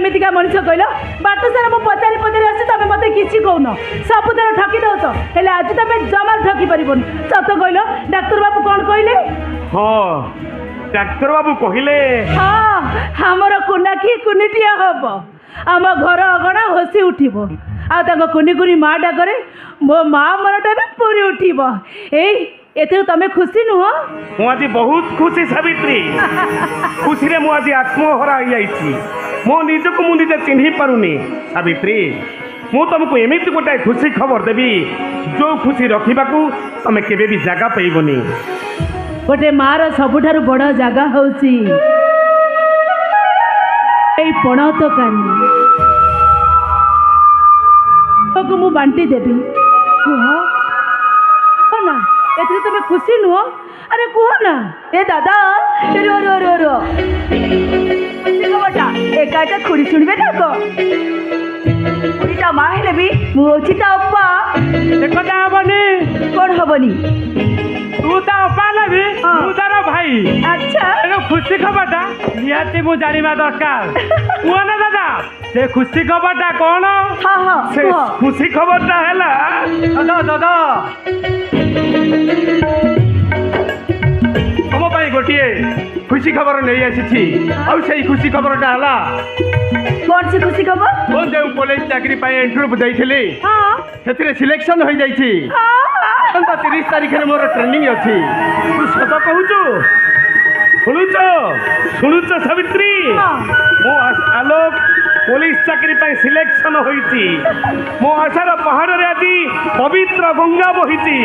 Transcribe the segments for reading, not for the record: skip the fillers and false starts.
केमितिका मनीष कहल बाट सारा मु पचारि पचारि आसी तुम मत कि कौन सबुतर ठकी दौच हेले आज तुम जमा ठकी पारबन सत कहल डाक्तर बाबू कौन कहले हाँ डाक्तर बाबू कहले हाँ हमर कुनाकी कुनिटिया हम आम घर अगणा हसी उठिब आ कुनी कुनी माँ डाकरे मो माँ मनटा भी पूरी उठिब एते तमे खुशी नुह मु आज बहुत खुशी सावित्री खुशी रे मु आज आत्महरा हो जाइछि मो निजको मु निजे चिन्हि पारुनी सावित्री मु तुमको एमिति गोटाए खुशी खबर देवी जो खुशी रखिबाकू तमे केबे भी जागा पाइबनी गोटे मार सबुठारु बड़ जागा होउची एई पणत कानी को मु बांटी देबी कुह ना एथि तमे खुशी नुह अरे कुह ना ए दादा रो रो रो रो खुशी खबरटा एकाटा खुड़ी सुनबे ना को खुड़ीटा माँ हेले भी मु होछि ता अप्पा देखटा हबनी कोन हबनी तू ता अप्पा लेबी तू तार भाई अच्छा ए खुशी खबरटा नियाती मु जानिबा दरकार कुह ना दादा से खुशी खबरटा कोन हाँ हाँ से खुशी खबरटा हैला दादा दादा तुम पाई गोटे खुशी खबर नहीं आसी आउ से खुशी खबरटा हैला कौन सी खुशी खबर तो जो कॉलेज चाकरी पाई इंटरव्यू देइथिली हाँ सेतिरे सिलेक्शन हो जाइछि अंत 30 तारिख रे मोर ट्रेनिंग अछि तू सत कहूछु शुणुच सावित्री मो आलोक पुलिस चाकरी पाई सिलेक्शन होइछि मो आशार पहाड़ रे आज पवित्र गंगा बहिछि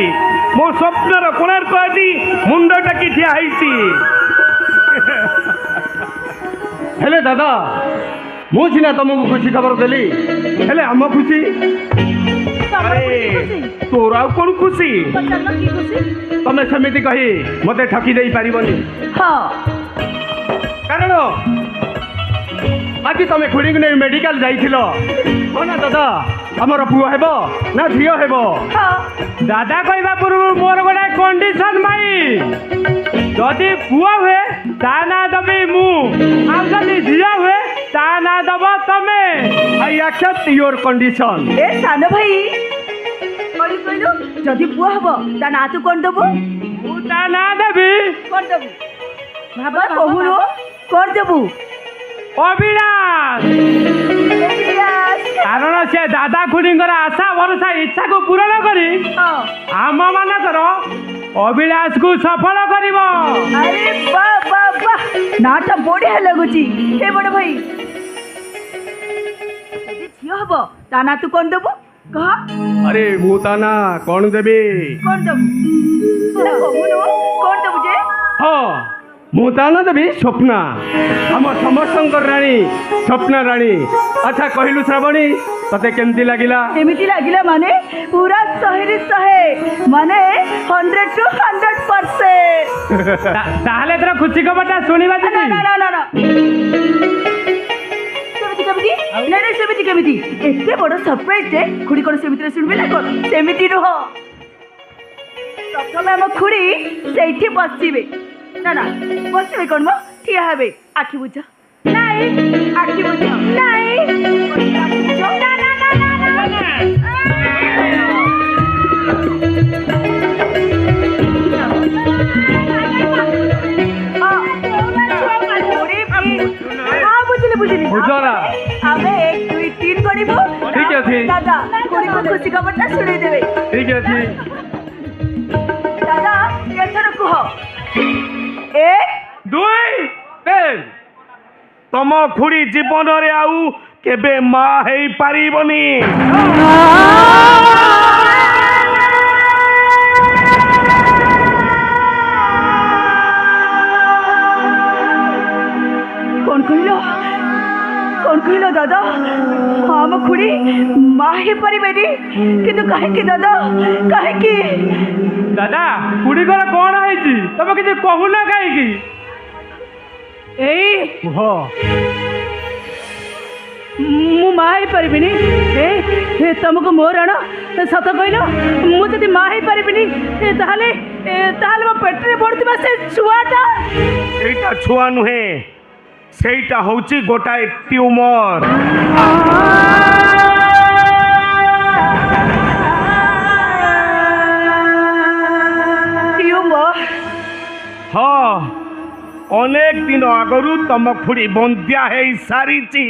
मो स्वप्नर कोणार्क आज मुंड टाकी ठिया होइछि हेले दादा मु सिना तुमको खुशी खबर देली हेले हम खुशी अरे तोर आउ कौन खुशी तमें सेमिति कही मते ठकी दे पारिबनी हाँ कारण आज तुम खुड़ी को नहीं मेडिकल जाइथिलो हो ना दादा हमर पुओ हेबो ना झियो हेबो दादा कहबा पूर्व मोर गोटे कंडीशन भाई जदि पुओ हुए ता ना दबी मु आ जदि झियो हुए ता ना दब तमे आई एक्सेप्ट योर कंडीशन ए सानो भाई कहि कहलु जदि पुआ हबो ता ना तू कोन दबो मु ता ना देबी कोन दबो बाबा कहूरो कोन दबो अविनाश कारण से दादा खुड़ींकर आशा भरोसा इच्छा को पूरण करी आम मानकर अविनाश को सफल करिब अरे वाह वाह वाह नाटा बढ़िया लगुची हे बड़ भाई जदि झियो हबो ता ना तू कोन दबो कह अरे मु ता ना कोन देबी कोन दबो कहूनो कोन दबो जे हाँ मु ता ना देबी स्वप्ना हम समस्त राणी स्वप्ना राणी अच्छा कहलु श्रावणी तते केमती लागिला एमिति लागिला माने पूरा 100 माने 100 to 100%। ताहले तोर खुशी खबरटा सुनिबा जी ना ना ना ना सेमिति नहीं सेमिति केमिति एते बड़ सरप्राइज दे खुड़ी कोन सेमिति सुनबे ना कोन सेमिति रह प्रथमे हम खुड़ी सेठी बसिबे ना ना बसिबे कोन मो ठिया हेबे आखि बुझ नहीं आखि बुझ नहीं ना ना ना बुझिली बुझरा आबे 1 2 3 करिबो ठीक अछि दादा कोनी को खुशी खबरटा सुनाई देबे ठीक अछि दादा एथर कह 1 2 3 तम खुड़ी जीवन रे आउ केबे मा हेई पारिबनी कौन कहलो दादा हम खुड़ी माँ ही परिबेनी किंतु काहे दादा काहे दादा खुड़ी घर कौन है तुम किसी कहू ना कहीं मु माँ ही परिबिनी तुमको मोर आण सत कहल मुझे माँ ही परिबिनी ताहले मो पेटे बढ़ुवा से छुआटा छुआ नुहे ସେଇଟା ହଉଛି ଗୋଟାଏ ଟ୍ୟୁମର। ହଁ, ଅନେକ ଦିନ ଆଗରୁ ତମ ଖୁଡ଼ି ବନ୍ଧ୍ୟା ହେଇ ସାରିଛି।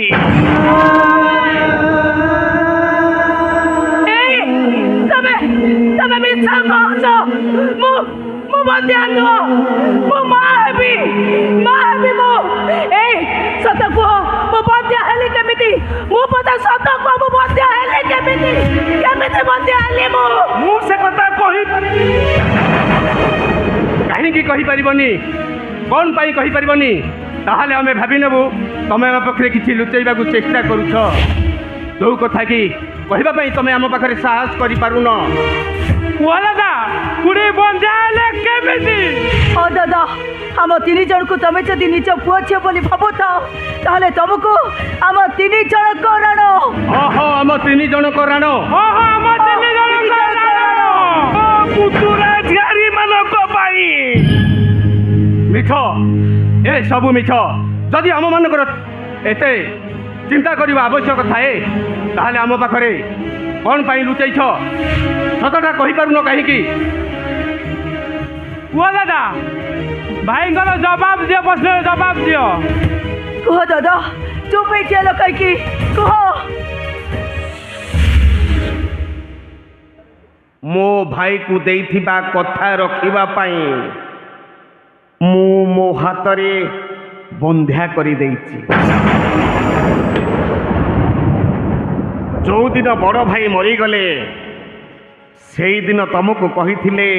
ତମେ ମିଛ କହୁଛ। ମୁଁ ବନ୍ଧ୍ୟା ନୁହଁ, ମୁଁ ମା ହେବି ମୁଁ। ଏଇ ସତ କୁହ, ମୁଁ ବନ୍ଧ୍ୟା ହେଲି କେମିତି? ମୁଁ ପଦା ସତ କୁହ, ମୁଁ ବନ୍ଧ୍ୟା ହେଲି କେମିତି ବନ୍ଧ୍ୟା ହେଲି? ମୁଁ ସେ କଥା କହିପାରିବି। କାହିଁକି କହିପାରିବନି? କ'ଣ ପାଇଁ କହିପାରିବନି? ତାହେଲେ ଆମେ ଭାବି ନେବୁ ତମେ ଆମ ପାଖରେ କିଛି ଲୁଚେଇବାକୁ ଚେଷ୍ଟା କରୁଛ, ଯୋଉ କଥା କି କହିବା ପାଇଁ ତମେ ଆମ ପାଖରେ ସାହସ କରିପାରୁନ। ଦାଦା କୁଡ଼ି ବନ୍ଧ୍ୟା ହେଲେ କେମିତି? ଦାଦା, ଆମ 3 ଜଣକୁ ତମେ ଯଦି ନିଜ ପୁଅ ଝିଅ ବୋଲି ଭାବୁଥାଅ, ତାହେଲେ ତମକୁ ଆମ 3 ଜଣଙ୍କ ରାଣ। ଓହୋ, ଆମ 3 ଜଣଙ୍କ ରାଣ। ଆମ 3 ଜଣଙ୍କ ରାଣ ପୁତୁରା ଝିଆରୀ ମାନଙ୍କ ପାଇଁ। ମିଛ, ଏ ସବୁ ମିଛ। ଯଦି ଆମମାନଙ୍କର ଏତେ ଚିନ୍ତା କରିବା ଆବଶ୍ୟକ ଥାଏ, ତାହେଲେ ଆମ ପାଖରେ କ'ଣ ପାଇଁ ଲୁଚେଇଛ? ସତଟା କହିପାରୁନ କାହିଁକି? କୁହ ଦାଦା, ଭାଇଙ୍କର ଜବାବ ଦିଅ, ପ୍ରଶ୍ନର ଜବାବ ଦିଅ। କୁହ ଦାଦା, ଚୁପ୍ ହେଇଯିଆ କାହିଁକି? କୁହ। ମୋ ଭାଇକୁ ଦେଇଥିବା କଥା ରଖିବା ପାଇଁ ମୁଁ ମୋ ହାତରେ ବନ୍ଧ୍ୟା କରିଦେଇଛି। ଯୋଉଦିନ ବଡ଼ ଭାଇ ମରିଗଲେ, ସେଇଦିନ ତମକୁ କହିଥିଲେ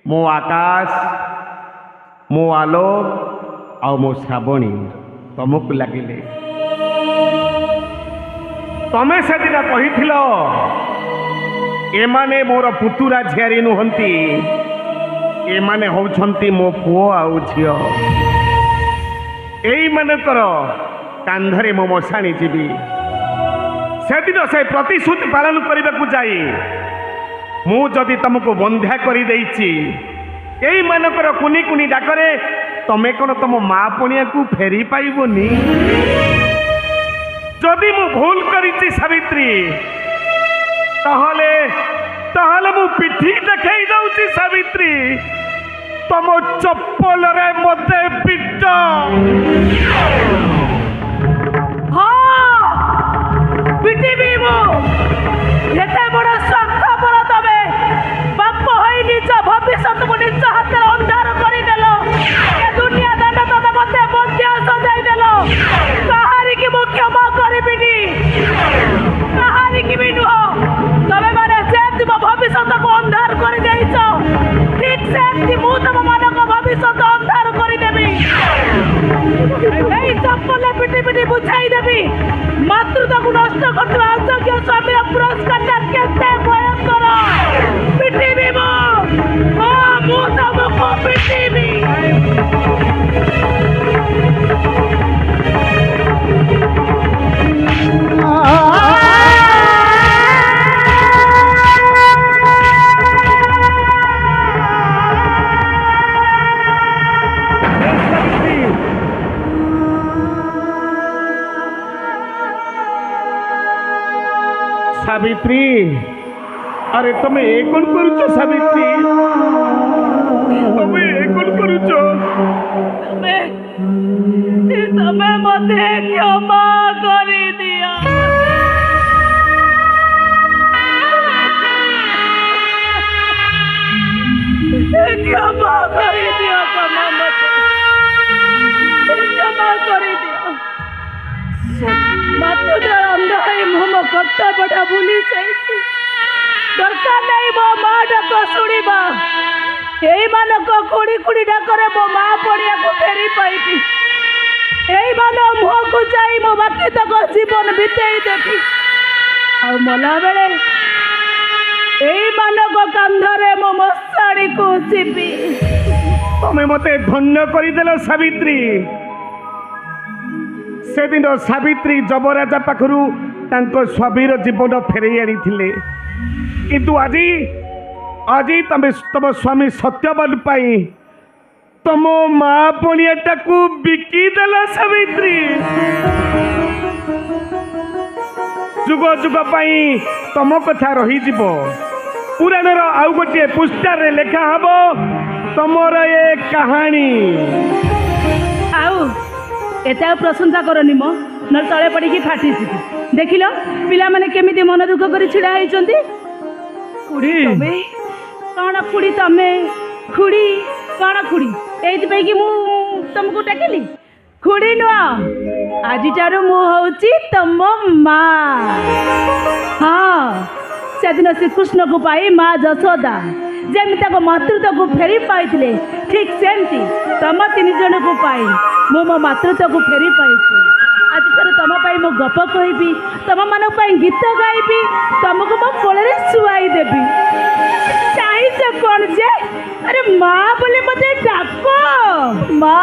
ମୋ ଆକାଶ, ମୋ ଆଲୋକ ଆଉ ମୋ ଶ୍ରାବଣୀ ତମକୁ ଲାଗିଲେ। ତମେ ସେଦିନ କହିଥିଲ ଏମାନେ ମୋର ପୁତୁରା ଝିଆରୀ ନୁହନ୍ତି, ଏମାନେ ହେଉଛନ୍ତି ମୋ ପୁଅ ଆଉ ଝିଅ। ଏଇମାନଙ୍କର କାନ୍ଧରେ ମୁଁ ମଶାଣି ଯିବି। ସେଦିନ ସେ ପ୍ରତିଶ୍ରୁତି ପାଳନ କରିବାକୁ ଯାଇ ମୁଁ ଯଦି ତମକୁ ବନ୍ଧ୍ୟା କରିଦେଇଛି, ଏଇମାନଙ୍କର କୁନି କୁନି ଡାକରେ ତମେ କ'ଣ ତମ ମା ପଣିଆକୁ ଫେରି ପାଇବନି? ଯଦି ମୁଁ ଭୁଲ କରିଛି ସାବିତ୍ରୀ, ତାହେଲେ ମୁଁ ପିଠି ଦେଖେଇ ଦଉଛି ସାବିତ୍ରୀ, ତମ ଚପଲରେ ମତେ ପିଟ। ପିଟିବି ମୁଁ। ଯେତେ ବଡ଼ ସ୍ୱାର୍ଥପର ତମେ, ବାପ ହୋଇ ନିଜ ଭବିଷ୍ୟତକୁ ନିଜ ହାତରେ ଅନ୍ଧାର କରିଦେଲ। ଏ ଦୁନିଆ ଦାଣ୍ଡ ତମେ ମତେ ବନ୍ଧ୍ୟା ସଜାଇଦେଲ। କାହାରିକି ମୁଁ କ୍ଷମା କରିବିନି, କାହାରିକି ବି ନୁହଁ। ତମେ ମାନେ ଯେମିତି ମୋ ଭବିଷ୍ୟତକୁ ଅନ୍ଧାର କରିଦେଇଛ, ଠିକ୍ ସେମିତି ମୁଁ ତମମାନଙ୍କ ଭବିଷ୍ୟତ ଅନ୍ଧାର କରିଦେବି। ଏଇ ଚପଲରେ ପିଟି ପିଟି ବୁଝାଇଦେବି ମାତୃତାକୁ ନଷ୍ଟ କରୁଥିବା ଅଯୋଗ୍ୟ ସ୍ୱାମୀର ପୁରସ୍କାରଟା କେତେ ଭୟଙ୍କର। ପିଟିବି ମୁଁ ତମକୁ ପିଟିବି। ସାବିତ୍ରୀ, ଆରେ ତମେ ଏ କ'ଣ କରୁଛ ସାବିତ୍ରୀ? ତମେ ଏ କ'ଣ କରୁଛ? ତମେ ମତେ କ୍ଷମା କରିଦିଅ। କ୍ଷମା କରିଦିଅ, ତମେ ମତେ କ୍ଷମା କରିଦିଅ। ମାତୃର ଅନ୍ଧ ହେଇ ମୁଁ ମୋ କର୍ତ୍ତବ୍ୟଟା ଭୁଲି ଯାଇଛି। ଦରକାର ନାହିଁ ମୋ ମା ଡାକ ଶୁଣିବା। ଏଇମାନଙ୍କ କୁଡ଼ି କୁଡ଼ି ଡାକରେ ମୋ ମା ପଡ଼ିଆକୁ ଫେରି ପାଇବି। ଏଇମାନ ମୁହଁକୁ ଯାଇ ମୋ ବାକି ତକ ଜୀବନ ବିତେଇ ଦେବି। ଆଉ ମଲାବେଳେ ଏଇମାନଙ୍କ କାନ୍ଧରେ ମୋ ମଶାଣିକୁ ଯିବି। ତମେ ମତେ ଧନ୍ୟ କରିଦେଲ ସାବିତ୍ରୀ। ସେଦିନ ସାବିତ୍ରୀ ଯବରାଜା ପାଖରୁ ତାଙ୍କ ସ୍ୱାମୀର ଜୀବନ ଫେରାଇ ଆଣିଥିଲେ, କିନ୍ତୁ ଆଜି ତମେ ତମ ସ୍ୱାମୀ ସତ୍ୟବାନ ପାଇଁ ତମ ମା ପଣିଆଟାକୁ ବିକିଦେଲା ସାବିତ୍ରୀ। ଯୁଗ ଯୁଗ ପାଇଁ ତମ କଥା ରହିଯିବ। ପୁରାଣର ଆଉ ଗୋଟିଏ ପୃଷ୍ଠାରେ ଲେଖା ହବ ତମର ଏ କାହାଣୀ। ଆଉ ଏତେ ଆଉ ପ୍ରଶଂସା କରନି ମ, ନହେଲେ ତଳେ ପଡ଼ିକି ଫାଟିଯିବି। ଦେଖିଲ ପିଲାମାନେ କେମିତି ମନ ଦୁଃଖ କରି ଛିଡ଼ା ହେଇଛନ୍ତି। ଖୁଡ଼ି ତମେ କ'ଣ ଖୁଡ଼ି, ତମେ ଖୁଡ଼ି କ'ଣ ଖୁଡ଼ି? ଏଇଥିପାଇଁ କି ମୁଁ ତମକୁ ଡାକିଲି? ଖୁଡ଼ି ନୁହଁ, ଆଜିଠାରୁ ମୁଁ ହଉଛି ତମ ମା। ହଁ, ସେଦିନ ଶ୍ରୀକୃଷ୍ଣକୁ ପାଇ ମା ଯଶୋଦା ଯେମିତି ତାଙ୍କ ମାତୃତ୍ୱକୁ ଫେରି ପାଇଥିଲେ, ଠିକ୍ ସେମିତି ତମ 3 ଜଣଙ୍କୁ ପାଇ ମୁଁ ମୋ ମାତୃତ୍ୱକୁ ଫେରି ପାଇଛି। ଆଜିଠାରୁ ତମ ପାଇଁ ମୁଁ ଗପ କହିବି, ତମମାନଙ୍କ ପାଇଁ ଗୀତ ଗାଇବି, ତମକୁ ମୋ କୋଳରେ ଶୁଆଇ ଦେବି। ଚାହିଁଛ କ'ଣ ଯେ? ଆରେ ମା ବୋଲି ମୋତେ ଡାକ, ମା।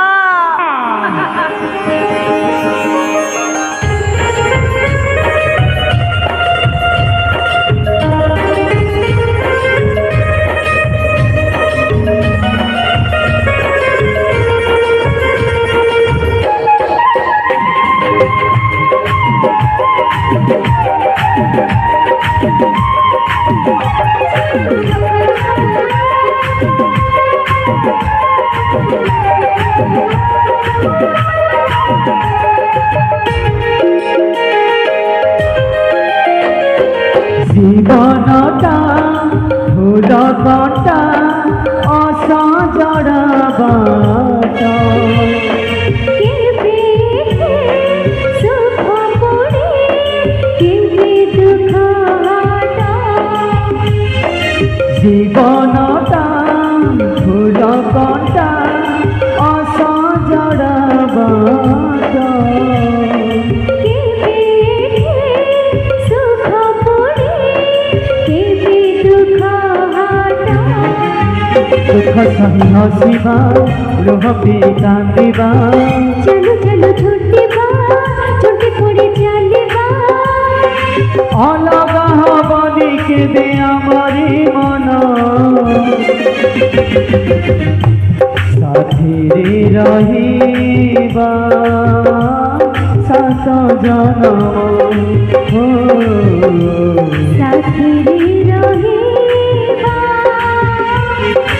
জীবনটা ফুল কটা অসজড় বাট জীবনটা ফুল কটা অসজড় বাট দুঃখ সহি হসিবা লুহ পিই কান্দিবা চলো চলো ছুটিবা ছুটি পড়ে চালিবা অলগা হবনি কেঁদে আমারি মন সাথীরে রহিবা সাত জনম সাথীরে রহিবা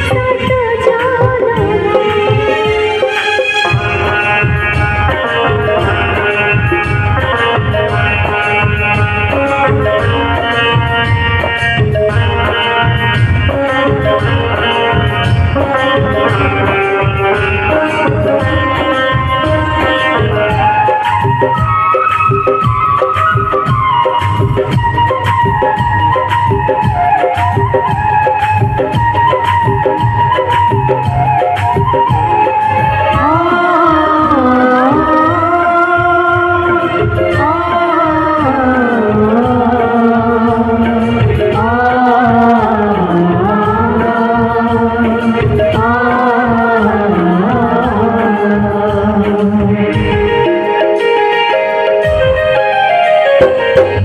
সাত জনম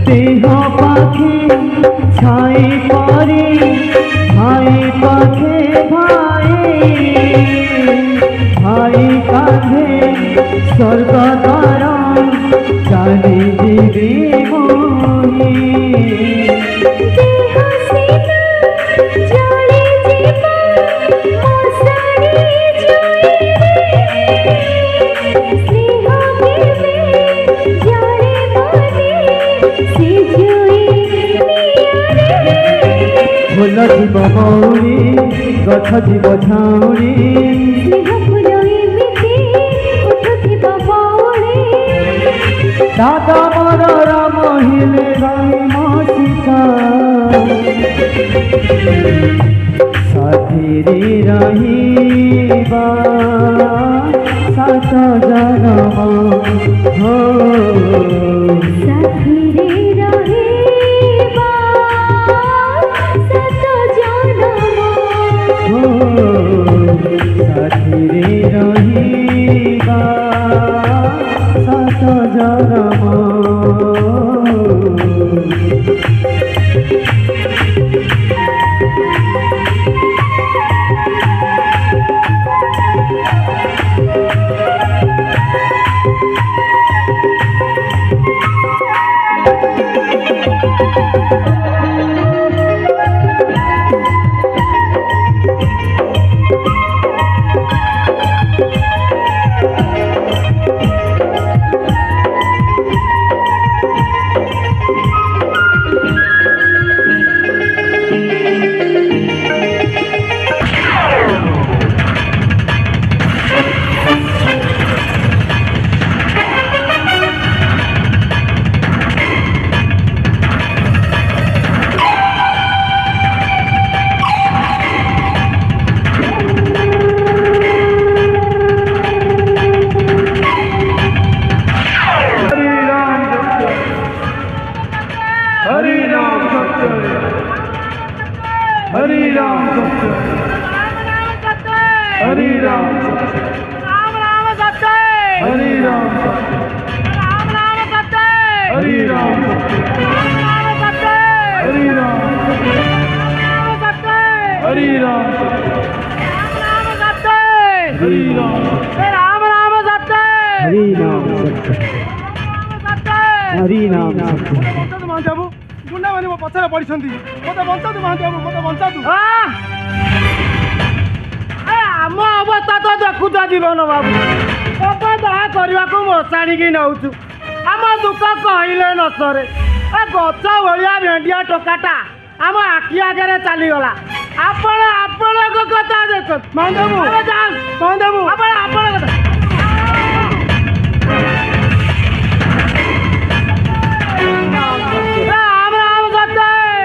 দেহ পাখি ছাই পরে ভাই পাখে ভাই ভাই কাঁধে স্বর্গদ্বার চালি দিবি মোহি ফুল জীব মৌরি গছ জীব ঝাউরি দাদা মর রাম হিলে রাই মসিকা সাথীরে রহিবা সাত জনম সাথীরে রহিবা সাত জনম সাথীরে রহিবা সাত জনম हरि राम सत्य हरि राम हरि राम हरि राम हरि राम हरि राम हरि राम हरि नाम सत्य हरि नाम सत्य महांती बाबू गुंडा मैंने मो पछरे पड़ी मत बंचा महांती बाबू मत बंचा आम अवस्था तो देखुच जीवन बाबू सब दया करने को मशाणी नौचु आम दुख कहले न सरे गच भाया भेंडिया टोकाटा आम आखि आगे चलीगला आपण कथा देख महांती बाबू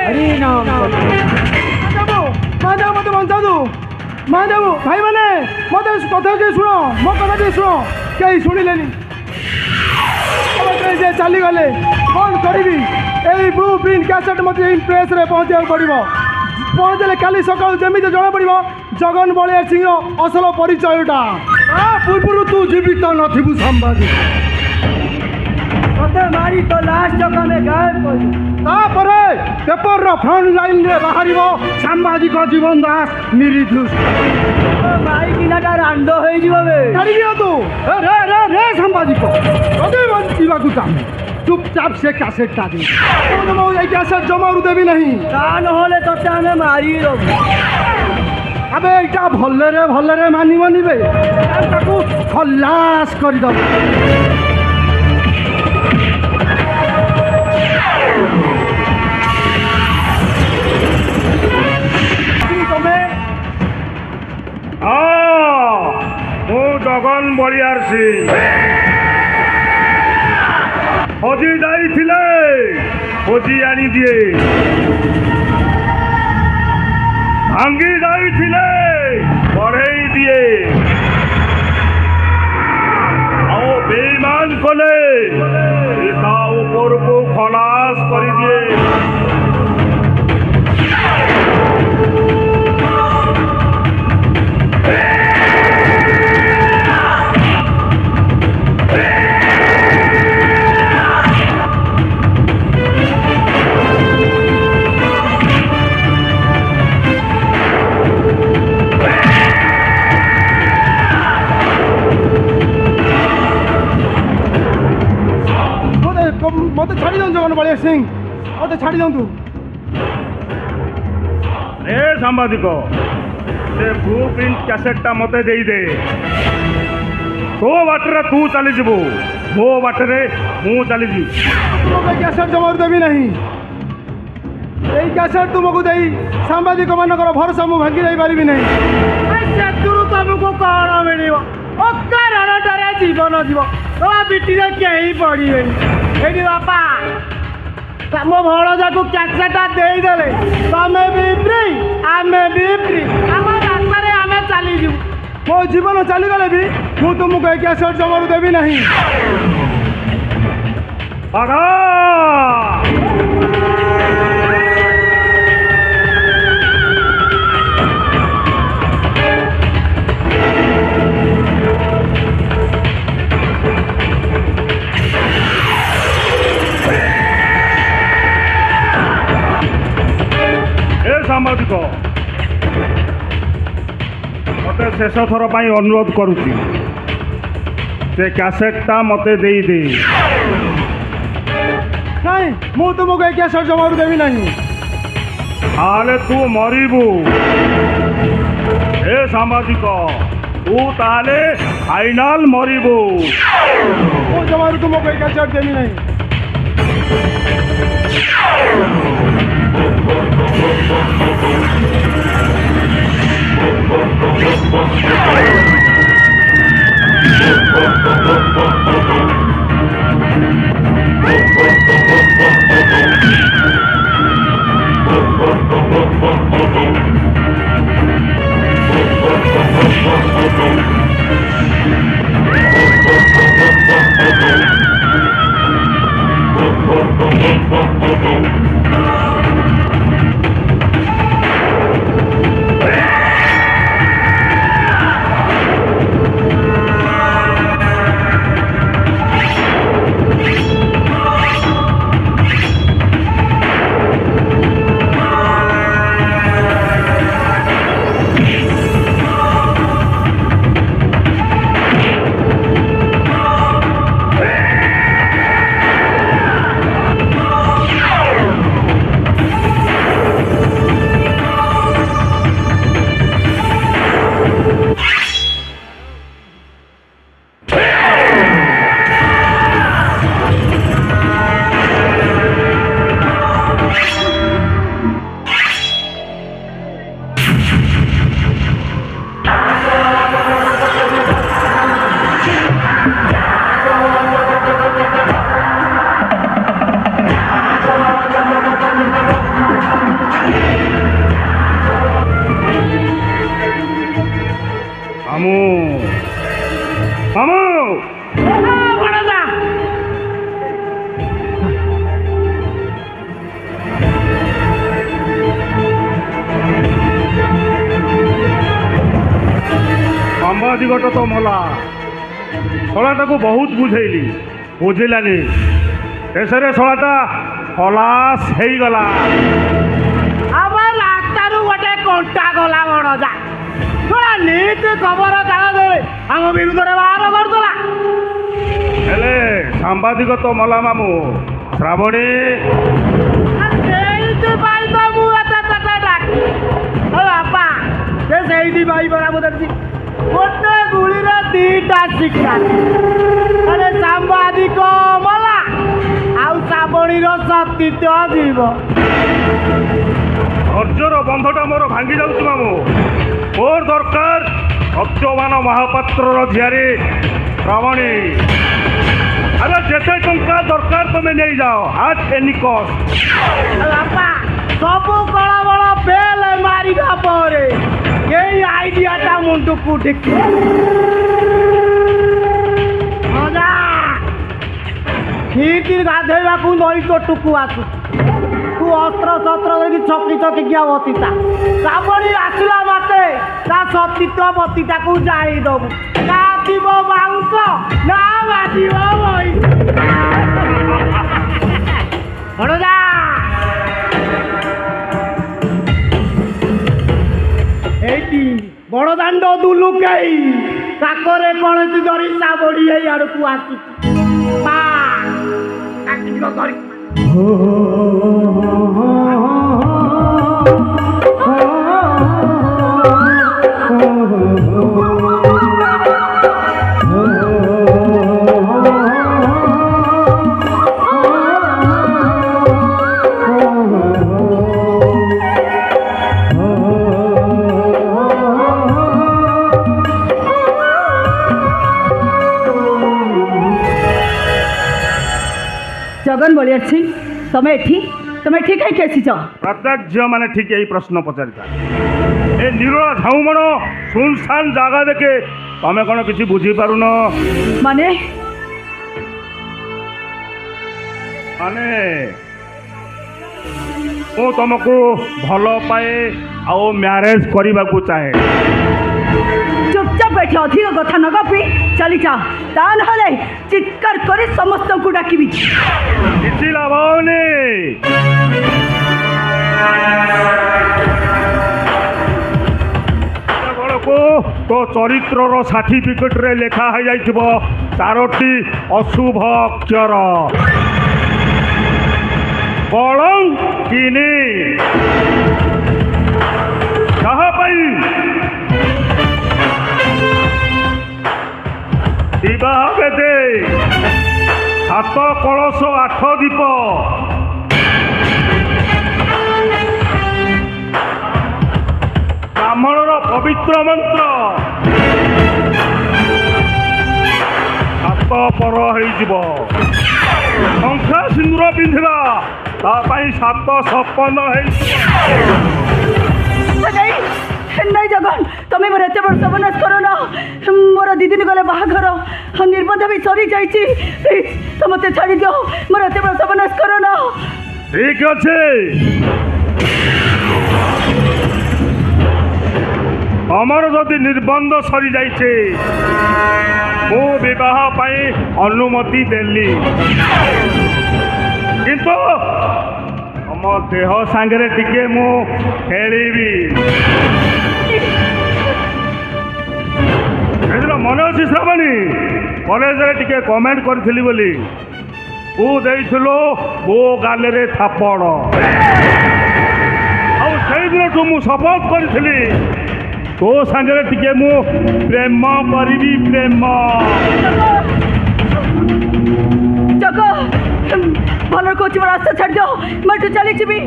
हरि नाम सत्य मत बंचा महादेव भाई मैंने मत कथा के शुण मो कथा के शुण कहीं शुणिले चली गले कौन करी यही ब्लू प्रिंट कैसेट मत प्रेस रे पहुँचा पड़ो पहुँचले काली सका जमी जना पड़ जगन बलिया सिंह असल परिचयटा पूर्व तू जीवित नथिबु संवादी मते मारी तो लास्ट जगह में गायब कर तापरे पेपर रो फ्रंट लाइन रे बाहरिबो सामाजिक जीवन दास निर्दोष भाई किनाटा रांडो होई जीवो बे छाड़ी दियो तू रे सामाजिक कदे बंचिबा को चाहे चुपचाप से कैसेट दे तो मो ये कैसेट जमारू देबी नहीं कान होले तो हमें मारी रो अबे एटा भल्ले मानिबनी बे ताकू खलास करि दब ମୁଁ ଜଗନ ବଳିଆର ସିଂ ହଜି ଯାଇଥିଲେ ଖୋଜି ଆଣିଦିଏ ଭାଙ୍ଗି ଯାଇଥିଲେ ବଢ଼େଇ ଦିଏ ଆଉ ବେଇମାନ କଲେ ତା ଉପରକୁ ଖଲାସ କରିଦିଏ मत छाड़ी दो जगन बलिया सिंह मत छाड़ी दो रे सांबादिक से ब्लू प्रिंट कैसेटा मते दे दे तो बाटरे तू चली जीवु मो बाटरे मु चली जी कैसेट जमारू देवी नहीं यही कैसेट तुमको दे सांबादिक मानकर भरोसा मु भांगी नहीं पारि नहीं तुमको कौन मिल कारण जीवन जीव तो पिटी कहीं पड़े बापा मो भणजा को कैसेटा देदेले तमे भी फ्री आमे भी फ्री आम रास्तार आम चलीजु मो जीवन चलीगले भी मु तुमको एक कैसेट जमारू देवी नहीं सांबादिक मत शेष थर पर अनुरोध करुच्ची से कैसेटा मत दे दे नहीं मु तुमको एक कैसेट जमारू देवी नहीं ताले तू मरबू ए सांबादिक तू ताले फाइनाल मरबू मु जमारू तुमको एक कैसेट देवी नहीं ମାମୁଁ ମାମୁଁ ବଣଜା ସାମ୍ବାଦିକଟ ତ ମଲା ଶଳାଟାକୁ ବହୁତ ବୁଝେଇଲି ବୁଝିଲାନି ଶେଷରେ ଶଳାଟା ଖଲାସ ହେଇଗଲା। ଆମ ରାସ୍ତାରୁ ଗୋଟେ କଣ୍ଟା ଗଲା ବଣଜା ଶଳା ନିଟ୍ ଖବର କାଗଜରେ ଆମ ବିରୁଦ୍ଧରେ ବାହାର କରିଦେଲା। ହେଲେ ସାମ୍ବାଦିକ ତ ମଲା ମାମୁଁ ଶ୍ରାବଣୀ ସେଇଥିପାଇଁ ତ ମୁଁ ଏତେ ଡାକି ବାପା ସେ ସେଇଥିପାଇଁ ପରା ମୁଁ ଦେଖୁଛି ଗୋଟେ ଗୁଳିରେ ଦିଟା ଶିକ୍ଷା ହେଲେ ସାମ୍ବାଦିକ ମଲା ଆଉ ଶ୍ରାବଣୀର ସତୀତ୍ୱ ଯିବ। ଧୈର୍ଯ୍ୟର ବନ୍ଧଟା ମୋର ଭାଙ୍ଗି ଯାଉଛି ମାମୁଁ। ମୋର ଦରକାର ସତ୍ୟବାନ ମହାପାତ୍ରର ଝିଆରୀ ଶ୍ରାବଣୀ। ଆରେ ଯେତେ ଟଙ୍କା ଦରକାର ତମେ ନେଇଯାଅ ଆଟ୍ ଏନି କଷ୍ଟ। ବାପା ସବୁ କଳବଳ ଫେଲ ମାରିବା ପରେ ଏଇ ଆଇଡିଆଟା ମୁଣ୍ଡକୁ ଠିକ ଠିକ ଗାଧୋଇବାକୁ ନଈ ତୋଟୁକୁ ଆସୁ ତୁ ଅସ୍ତ୍ର ଶସ୍ତ୍ର ଧରିକି ଛକି ଛକିକିଆ ବତିତା ଶ୍ରାବଣୀ ଆସିଲା ମାତ୍ରେ ତା ସତୀତ୍ୱ ବତିଟାକୁ ଜାଳି ଦବୁ ନା ଥିବ ବାଉଁଶ ନା ବାଜିବ ବଇ ଭଣଜା ଏଇଠି ବଡ଼ଦାଣ୍ଡ ଦୁଲୁକେଇ କାକରେ କୌଣସି ଧରି ଶ୍ରାବଣୀ ଏଇ ଆଡ଼କୁ ଆସିଛି ମା କାକିର ଧରି ଜଗନ ବଳିଆର ସିଂ ତମେ ଏଠି ଠିକ ହେଇକି ଆସିଛ। ପ୍ରତ୍ୟେକ ଝିଅମାନେ ଠିକ୍ ଏଇ ପ୍ରଶ୍ନ ପଚାରିଥାଏ। ଏ ନିରୋଳା ଝାଉଁମଣ ସୁନସାନ ଜାଗା ଦେଖେ ତମେ କ'ଣ କିଛି ବୁଝିପାରୁନ? ମାନେ ମାନେ ମୁଁ ତମକୁ ଭଲ ପାଏ ଆଉ ମ୍ୟାରେଜ କରିବାକୁ ଚାହେଁ। ଚୁପଚାପ ଏଠି ଅଧିକ କଥା ନ ଗପି ଚାଲି ଯା ତା ନହେଲେ ଚିତ୍କାର କରି ସମସ୍ତଙ୍କୁ ଡାକିବି। କିଛି ଲାଭ ହଉନି। ବେଳକୁ ତୋ ଚରିତ୍ରର ସାର୍ଟିଫିକେଟରେ ଲେଖା ହେଇଯାଇଥିବ 4ଟି ଅଶୁଭ ଅକ୍ଷର କଳଙ୍କିନୀ। କାହା ପାଇଁ? ବିବାହ ବେଦେ 7 କଳସ 8 ଦୀପ ବ୍ରାହ୍ମଣର ପବିତ୍ର ମନ୍ତ୍ର 7 ପର ହେଇଯିବ। ଶଙ୍ଖା ସିନ୍ଦୁର ପିନ୍ଧିବା ତା ପାଇଁ 7 ସପନ ହେଇଯିବ। ନାଇଁ ଜଗନ ତମେ ମୋର ଏତେ ବଡ଼ ସର୍ବନାଶ କର ନା। ମୋର 2 ଦିନ ଗଲେ ବାହାଘର ନିର୍ବନ୍ଧ ବି ସରିଯାଇଛି। ପ୍ଲିଜ୍ ତ ମତେ ଛାଡ଼ି ଦିଅ। ମୋର ଏତେ ବଡ଼ ସର୍ବନାଶ କର ନା। ଠିକ ଅଛି ତମର ଯଦି ନିର୍ବନ୍ଧ ସରିଯାଇଛି ମୁଁ ବିବାହ ପାଇଁ ଅନୁମତି ଦେଲି କିନ୍ତୁ ତମ ଦେହ ସାଙ୍ଗରେ ଟିକେ ମୁଁ ଖେଳିବି। ଏଥିର ମନେ ଅଛି ଶ୍ରାବଣୀ କଲେଜରେ ଟିକେ କମେଣ୍ଟ କରିଥିଲି ବୋଲି ତୁ ଦେଇଥିଲୁ ମୋ ଗାଲରେ ଥାପଡ଼ ଆଉ ସେଇଦିନଠୁ ମୁଁ ଶପଥ କରିଥିଲି ତୋ ସାଙ୍ଗରେ ଟିକେ ମୁଁ ପ୍ରେମ କରିବି ପ୍ରେମ। ଜଗ ଭଲ କହୁଛି ମୋର ରାସ୍ତା ଛାଡ଼ି ଦିଅ ମୁଁ ଏଠୁ ଚାଲିଯିବି।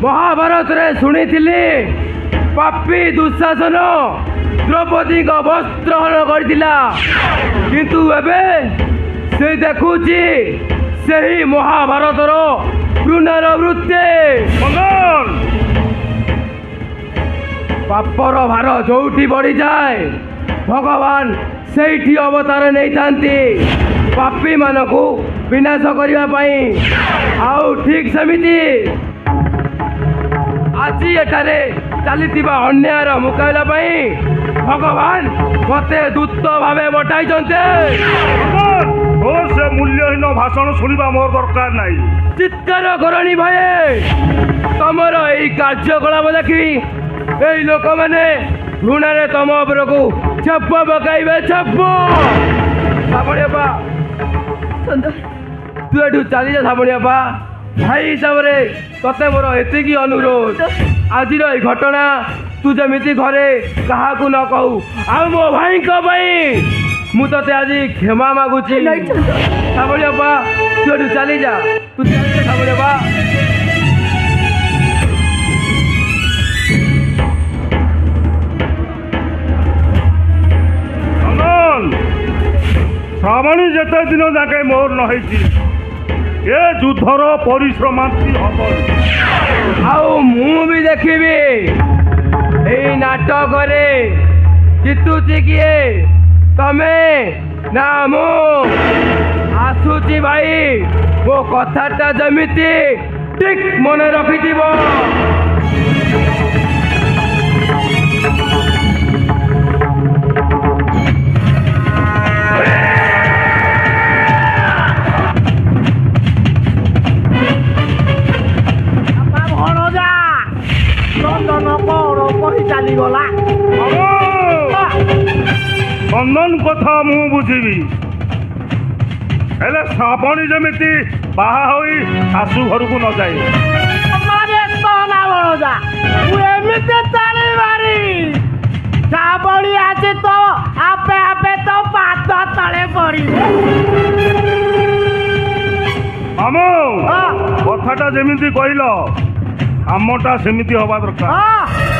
ମହାଭାରତରେ ଶୁଣିଥିଲି ପାପୀ ଦୁଃଶାସନ ଦ୍ରୌପଦୀଙ୍କ ବସ୍ତ୍ର ହରଣ କରିଥିଲା, କିନ୍ତୁ ଏବେ ସେ ଦେଖୁଛି ସେହି ମହାଭାରତର ପୁନରାବୃତ୍ତି। ପାପର ଭାର ଯୋଉଠି ବଢ଼ିଯାଏ ଭଗବାନ ସେଇଠି ଅବତାର ନେଇଥାନ୍ତି ପାପୀମାନଙ୍କୁ ବିନାଶ କରିବା ପାଇଁ। ଆଉ ଠିକ୍ ସେମିତି ଆଜି ଏଠାରେ ଚାଲିଥିବା ଅନ୍ୟାୟର ମୁକାବିଲା ପାଇଁ ଭଗବାନ ମୋତେ ଦୂତ ଭାବେ ପଠାଇଛନ୍ତି। ସେ ମୂଲ୍ୟହୀନ ଭାଷଣ ଶୁଣିବା ମୋର ଦରକାର ନାହିଁ। ଚିତ୍କାର କରଣି ଭାଇ, ତମର ଏଇ କାର୍ଯ୍ୟକଳାପ ଦେଖି ଏଇ ଲୋକମାନେ ଘୃଣାରେ ତମ ଉପରକୁ ଛେପ ପକାଇବେ। ଛେପ ସାବଣୀ ବାପା, ସୁନ୍ଦର ତୁ ଏଠୁ ଚାଲିଯା। ସାବଣୀ ବାପା, ଭାଇ ହିସାବରେ ତତେ ମୋର ଏତିକି ଅନୁରୋଧ, ଆଜିର ଏଇ ଘଟଣା ତୁ ଯେମିତି ଘରେ କାହାକୁ ନ କହୁ। ଆଉ ମୋ ଭାଇଙ୍କ ପାଇଁ ମୁଁ ତତେ ଆଜି କ୍ଷମା ମାଗୁଛି। ନାଇଁ ସୁନ୍ଦର, ସାବଣୀ ବାପା, ତୁ ଏଠୁ ଚାଲିଯା। ତୁ ଚାଲିଯା ସାବଣୀ ବାପା। ଶ୍ରାବଣୀ ଯେତେ ଦିନ ଯାକେ ମୋର ନ ହେଇଛି ଏ ଯୁଦ୍ଧର ପରିଶ୍ରମାନ୍ତି ହବ। ଆଉ ମୁଁ ବି ଦେଖିବି ଏଇ ନାଟକରେ ଜିତୁଛି କିଏ, ତମେ ନା ମୁଁ। ଆସୁଛି ଭାଇ, ମୋ କଥାଟା ଯେମିତି ଠିକ୍ ମନେ ରଖିଥିବ। ଚାଲିଗଲା। ଚନ୍ଦନ କଥା ମୁଁ ବୁଝିବି, ହେଲେ ଶ୍ରାବଣୀ ଯେମିତି ବାହା ହୋଇ ଶାଶୁ ଘରକୁ ନ ଯାଏ। ମୁଁ ଏମିତି ଚାଲିବାରି ଶ୍ରାବଣୀ ଆଜି ତ ଆପେ ଆପେ ତ ପାଦ ତଳେ ପଡ଼ିବ। ଆମ କଥାଟା ଯେମିତି କହିଲ କାମଟା ସେମିତି ହବା ଦରକାର।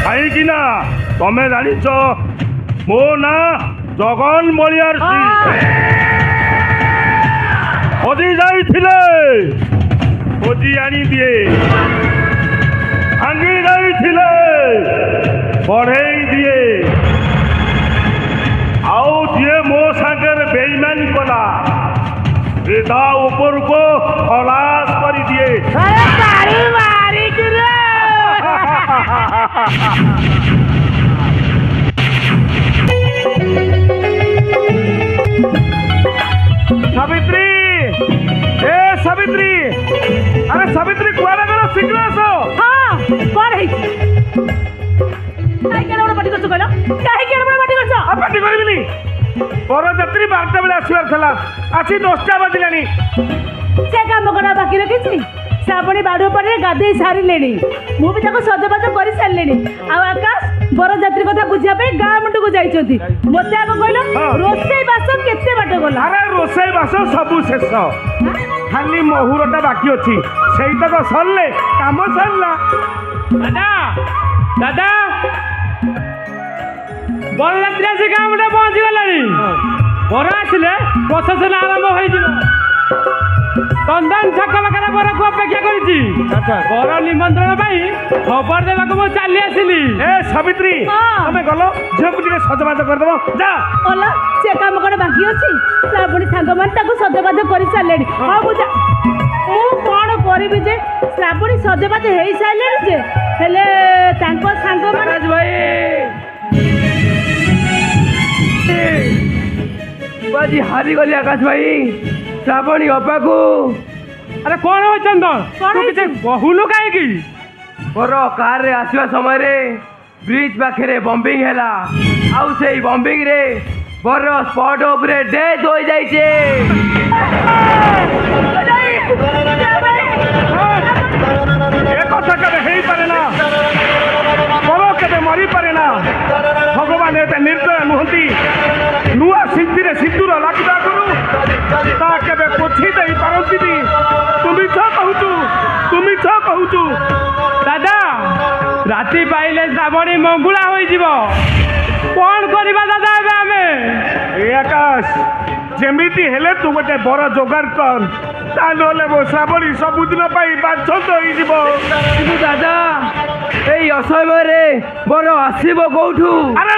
କାହିଁକି ନା ତମେ ଜାଣିଛ ମୋ ନାଁ ଜଗନ ବଳିଆର ସିଂ। ଖୋଜି ଯାଇଥିଲେ ଖୋଜି ଆଣି ଦିଏ, ଭାଙ୍ଗି ଯାଇଥିଲେ ବଢ଼େଇ ଦିଏ, ଆଉ ଯିଏ ମୋ ସାଙ୍ଗରେ ବେଇମାନି କଲା ସେ ତା ଉପରକୁ ଖଲାସ କରିଦିଏ। ସାବିତ୍ରୀ, ଏ ସାବିତ୍ରୀ, ଆରେ ସାବିତ୍ରୀ କୁଆଡ଼େ ଗଲ? ଶୀଘ୍ର ଆସ। ହଁ କଣ ହେଇଛି? କାହିଁକି ଏଡ଼େ ବଡ଼ ପାଟି କରୁଛ କହିଲ? କାହିଁକି ଏଡ଼େ ବଡ଼ ପାଟି କରୁଛ? ଆଉ ପାଟି କରିବିନି, ବରଯାତ୍ରୀ 12ଟା ବେଳେ ଆସିବାର ଥିଲା, ଆସି 10ଟା ବାଜିଲାଣି। ସେ କାମ କରା ବାକି ରଖିଛି। ଶ୍ରାବଣୀ ବାଡ଼ୁଅ ପାଣିରେ ଗାଧେଇ ସାରିଲେଣି, ମୁଁ ବି ତାକୁ ସଜବାଜ କରି ସାରିଲିଣି। ଆଉ ଆକାଶ ବରଯାତ୍ରୀ କଥା ବୁଝିବା ପାଇଁ ଗାଁ ମୁଣ୍ଡକୁ ଯାଇଛନ୍ତି। ମୋତେ ଆଗ କହିଲ ରୋଷେଇ ବାସ କେତେ ବାଟ ଗଲା? ଆରେ ରୋଷେଇ ବାସ ସବୁ ଶେଷ, ଖାଲି ମହୁରଟା ବାକି ଅଛି, ସେଇତକ ସରିଲେ କାମ ସରିଲା। ଦାଦା, ଦାଦା, ବରଯାତ୍ରୀ ଆସି ଗାଁ ମୁଣ୍ଡେ ପହଞ୍ଚିଗଲାଣି। ବର ଆସିଲେ ପ୍ରଶାସନ ଆରମ୍ଭ ହୋଇଯିବ। ଚନ୍ଦନ ଛକ ପାଖରେ ବରକୁ ଅପେକ୍ଷା କରିଛି। ବର ନିମନ୍ତ୍ରଣ ପାଇଁ ଖବର ଦେବାକୁ ମୁଁ ଚାଲି ଆସିଲି। ଏ ସାବିତ୍ରୀ, ତମେ ଗଲ ଝିଅକୁ ଟିକେ ସଜବାଜ କରିଦେବ, ଯା। ଓଲା ସେ କାମ କଣ ବାକି ଅଛି? ଶ୍ରାବଣୀ ସାଙ୍ଗମାନେ ତାକୁ ସଜବାଜ କରି ସାରିଲେଣି। ହଁ ମୁଁ କଣ କରିବି ଯେ ଶ୍ରାବଣୀ ସଜବାଜ ହେଇ ସାରିଲେଣି ଯେ, ହେଲେ ତାଙ୍କ ସାଙ୍ଗମାନେ ଭାଇ ଆଜି ହାରିଗଲି। ଆକାଶ ଭାଇ, ଶ୍ରାବଣୀ ଅପାକୁ। ଆରେ କଣ ହଉଛି ଚନ୍ଦନ? ତୁ କିଛି କହୁନୁ କାହିଁକି? ମୋର କାରରେ ଆସିବା ସମୟରେ ବ୍ରିଜ ପାଖରେ ବମ୍ବିଂ ହେଲା, ଆଉ ସେଇ ବମ୍ବିଂରେ ବର ସ୍ପଟ ଉପରେ ଡେଥ୍ ହୋଇଯାଇଛି। ଏ କଥା କେବେ ହେଇପାରେ ନା, ବର କେବେ ମରିପାରେ ନା। ଭଗବାନ ଏତେ ନିର୍ଦୟ ନୁହନ୍ତି, ନୂଆ ସିନ୍ଧିରେ ସିନ୍ଦୁର ଲାଗିବା ଆଗରୁ ତା କେବେ ପୋଛି ଦେଇ ପାରନ୍ତିନି। ତୁ ମିଛ କହୁଛୁ, ତୁ ମିଛ କହୁଛୁ। ଦାଦା, ରାତି ପାଇଲେ ଶ୍ରାବଣୀ ମଙ୍ଗୁଳା ହୋଇଯିବ। କ'ଣ କରିବା ଦାଦା ଏବେ ଆମେ? ଏ ଆକାଶ, ଯେମିତି ହେଲେ ତୁ ଗୋଟେ ବର ଯୋଗାଡ଼ କର, ତା ନହେଲେ ମୋ ଶ୍ରାବଣୀ ସବୁଦିନ ପାଇଁ ବାଞ୍ଚତ ହେଇଯିବ। କିନ୍ତୁ ଦାଦା, ଏଇ ଅସମୟରେ ବର ଆସିବ କୋଉଠୁ? ଆରେ